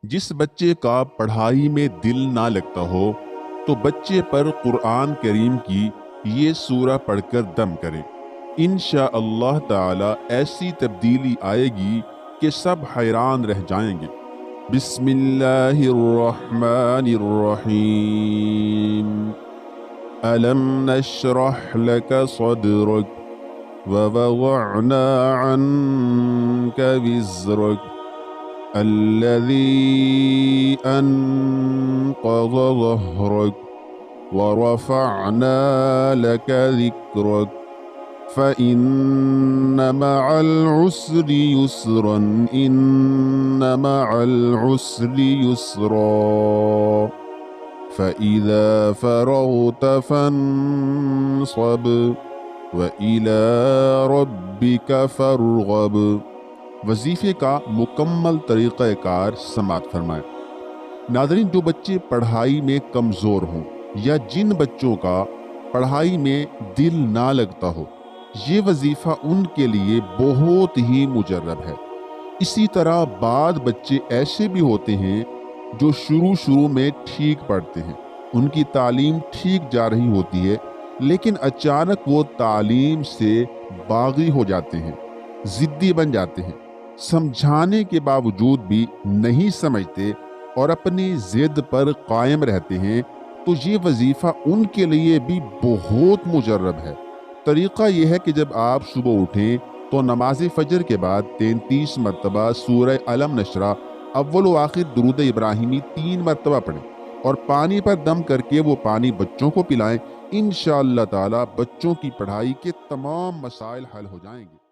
جس بچے کا پڑھائی میں دل نہ لگتا ہو تو بچے پر قرآن کریم کی یہ سورہ پڑھ کر دم کریں۔ انشاءاللہ تعالی ایسی تبدیلی آئے گی کہ سب حیران رہ جائیں گے۔ بسم اللہ الرحمن الرحیم۔ ألم نشرح لك صدرك ووضعنا عنك وزرك الذي أنقض ظهرك ورفعنا لك ذكرك فإن مع العسر يسرا إن مع العسر يسرا فإذا فرغت فانصب وإلى ربك فارغب۔ وظیفے کا مکمل طریقہ کار سماعت فرمائیں۔ ناظرین، جو بچے پڑھائی میں کمزور ہوں یا جن بچوں کا پڑھائی میں دل نہ لگتا ہو، یہ وظیفہ ان کے لیے بہت ہی مجرب ہے۔ اسی طرح بعض بچے ایسے بھی ہوتے ہیں جو شروع میں ٹھیک پڑھتے ہیں، ان کی تعلیم ٹھیک جا رہی ہوتی ہے، لیکن اچانک وہ تعلیم سے باغی ہو جاتے ہیں، ضدی بن جاتے ہیں، سمجھانے کے باوجود بھی نہیں سمجھتے اور اپنی ضد پر قائم رہتے ہیں، تو یہ وظیفہ ان کے لیے بھی بہت مجرب ہے۔ طریقہ یہ ہے کہ جب آپ صبح اٹھیں تو نماز فجر کے بعد 33 مرتبہ سورہ علم نشرہ اول و آخر درود ابراہیمی 3 مرتبہ پڑھیں اور پانی پر دم کر کے وہ پانی بچوں کو پلائیں۔ انشاءاللہ تعالی بچوں کی پڑھائی کے تمام مسائل حل ہو جائیں گے۔